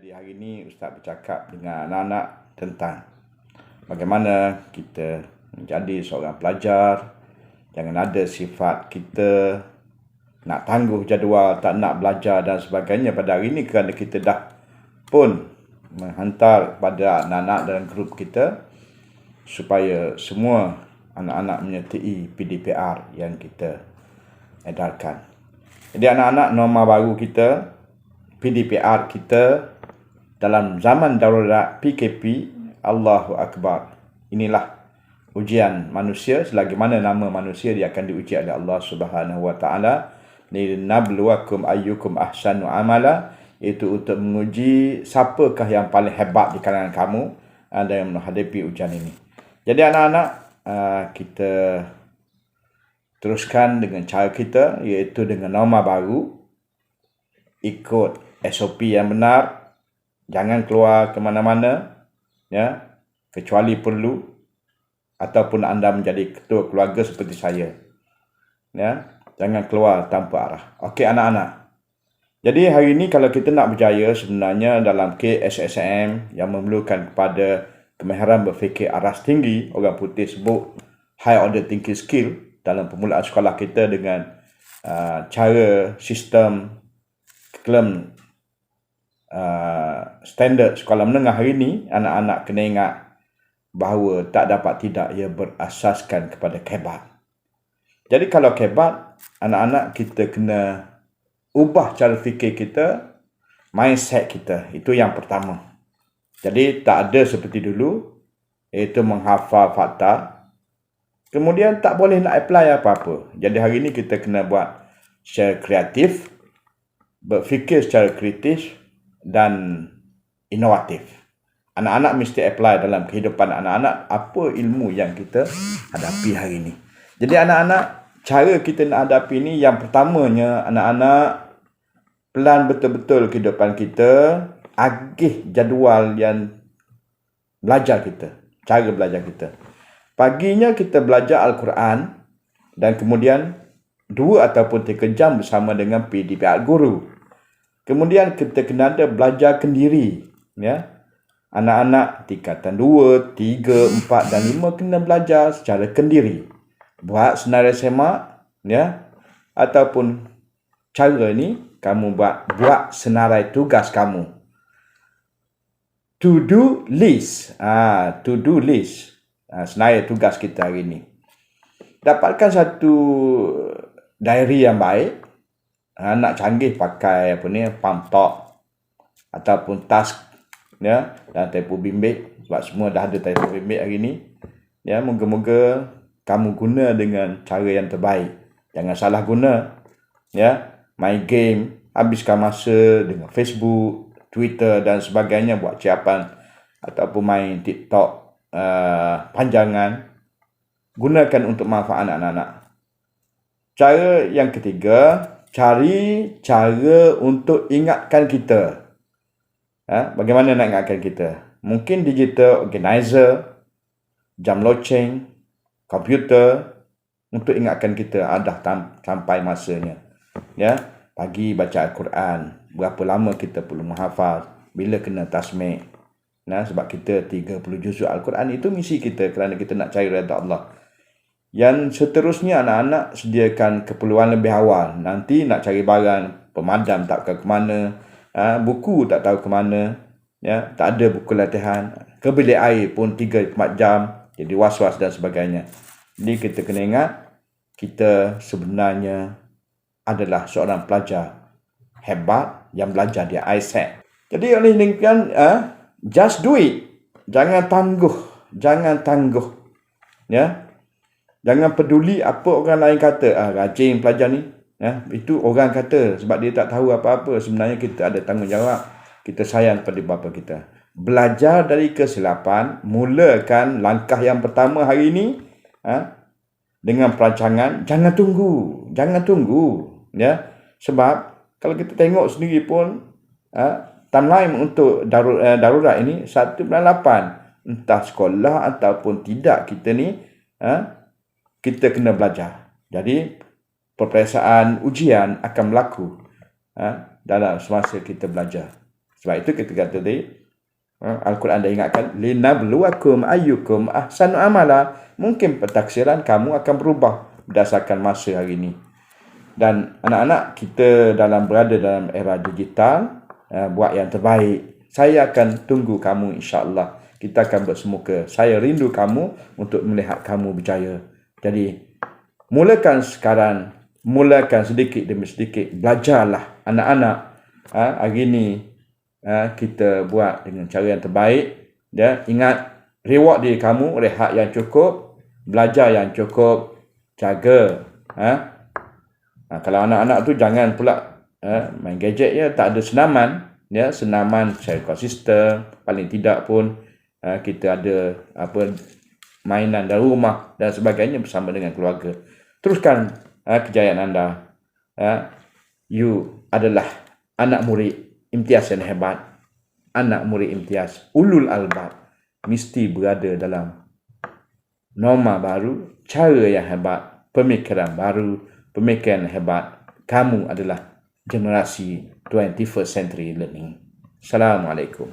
Jadi hari ini Ustaz bercakap dengan anak-anak tentang bagaimana kita menjadi seorang pelajar. Jangan ada sifat kita nak tangguh jadual, tak nak belajar dan sebagainya pada hari ini, kerana kita dah pun menghantar kepada anak-anak dalam grup kita supaya semua anak-anak menyertai PDPR yang kita edarkan. Jadi anak-anak, norma baru kita, PDPR kita dalam zaman darurat PKP, Allahu Akbar. Inilah ujian manusia, selagi mana nama manusia dia akan diuji oleh Allah Subhanahu Wa Taala. Linabluwakum ayyukum ahsanu amala, iaitu untuk menguji siapakah yang paling hebat di kalangan kamu dalam menghadapi ujian ini. Jadi anak-anak, kita teruskan dengan cara kita, iaitu dengan norma baru, ikut SOP yang benar, jangan keluar ke mana-mana, ya, kecuali perlu, ataupun anda menjadi ketua keluarga seperti saya, ya, jangan keluar tanpa arah. Okey anak-anak. Jadi hari ini kalau kita nak berjaya sebenarnya dalam KSSM yang memerlukan kepada kemahiran berfikir aras tinggi, orang putih sebut high order thinking skill, dalam permulaan sekolah kita dengan cara sistem curriculum standard sekolah menengah hari ini, anak-anak kena ingat bahawa tak dapat tidak ia berasaskan kepada kebat. Jadi kalau kebat, anak-anak kita kena ubah cara fikir kita, mindset kita. Itu yang pertama. Jadi tak ada seperti dulu, iaitu menghafal fakta, kemudian tak boleh nak apply apa-apa. Jadi hari ini kita kena buat secara kreatif, berfikir secara kritis dan inovatif. Anak-anak mesti apply dalam kehidupan anak-anak apa ilmu yang kita hadapi hari ini. Jadi anak-anak, cara kita nak hadapi ini, yang pertamanya anak-anak pelan betul-betul kehidupan kita, agih jadual yang belajar kita, cara belajar kita. Paginya kita belajar Al-Quran dan kemudian 2 ataupun 3 jam bersama dengan PDPR guru. Kemudian kita kena ada belajar kendiri, ya. Anak-anak tingkatan 2, 3, 4 dan 5 kena belajar secara kendiri. Buat senarai semak, ya, ataupun cara ni kamu buat senarai tugas kamu. To-do list. To-do list. Senarai tugas kita hari ini. Dapatkan satu diary yang baik. Nak canggih pakai PalmTalk ataupun task, ya, dan tempoh bimbit, sebab semua dah ada tempoh bimbit hari ini. Ya, moga-moga kamu guna dengan cara yang terbaik. Jangan salah guna, ya. Main game, habiskan masa dengan Facebook, Twitter dan sebagainya, buat ciapan ataupun main TikTok panjangan. Gunakan untuk manfaat anak-anak. Cara yang ketiga, cari cara untuk ingatkan kita. Bagaimana nak ingatkan kita? Mungkin digital organizer, jam loceng, komputer, untuk ingatkan kita dah sampai masanya. Ya, pagi baca Al-Quran, berapa lama kita perlu menghafal, bila kena tasmik. Sebab kita 30 juzuk Al-Quran, itu misi kita kerana kita nak cari redha Allah. Yang seterusnya, anak-anak sediakan keperluan lebih awal. Nanti nak cari barang, pemadam tak tahu ke mana, buku tak tahu ke mana, ya, tak ada buku latihan, ke bilik air pun 3-4 jam, jadi was-was dan sebagainya. Jadi kita kena ingat, kita sebenarnya adalah seorang pelajar hebat yang belajar di ISET. Jadi oleh demikian, just do it. Jangan tangguh, ya. Jangan peduli apa orang lain kata. Rajin pelajar ni, ya, itu orang kata sebab dia tak tahu apa-apa. Sebenarnya kita ada tanggungjawab. Kita sayang pada bapa kita. Belajar dari kesilapan, mulakan langkah yang pertama hari ini, dengan perancangan. Jangan tunggu, ya. Sebab kalau kita tengok sendiri pun, timeline untuk darurat ini 1.8. Entah sekolah ataupun tidak, kita ni, kita kena belajar. Jadi peperiksaan ujian akan berlaku dalam semasa kita belajar. Sebab itu kita kata tadi, Al-Quran dah ingatkan, linabluwakum ayyukum ahsanu amala. Mungkin pentaksiran kamu akan berubah berdasarkan masa hari ini. Dan anak-anak kita berada dalam era digital, buat yang terbaik. Saya akan tunggu kamu, insya-Allah. Kita akan bersemuka. Saya rindu kamu untuk melihat kamu berjaya. Jadi, mulakan sekarang, mulakan sedikit demi sedikit. Belajarlah anak-anak. Hari ini kita buat dengan cara yang terbaik. Ingat, reward diri kamu, rehat yang cukup, belajar yang cukup, jaga. Kalau anak-anak tu jangan pula main gadget ya, tak ada senaman. Senaman secara konsisten, paling tidak pun kita ada mainan dalam rumah dan sebagainya bersama dengan keluarga. Teruskan kejayaan anda. You adalah anak murid imtiaz yang hebat. Anak murid imtiaz, ulul albab, mesti berada dalam norma baru, cara yang hebat, pemikiran baru, pemikiran hebat. Kamu adalah generasi 21st century learning. Assalamualaikum.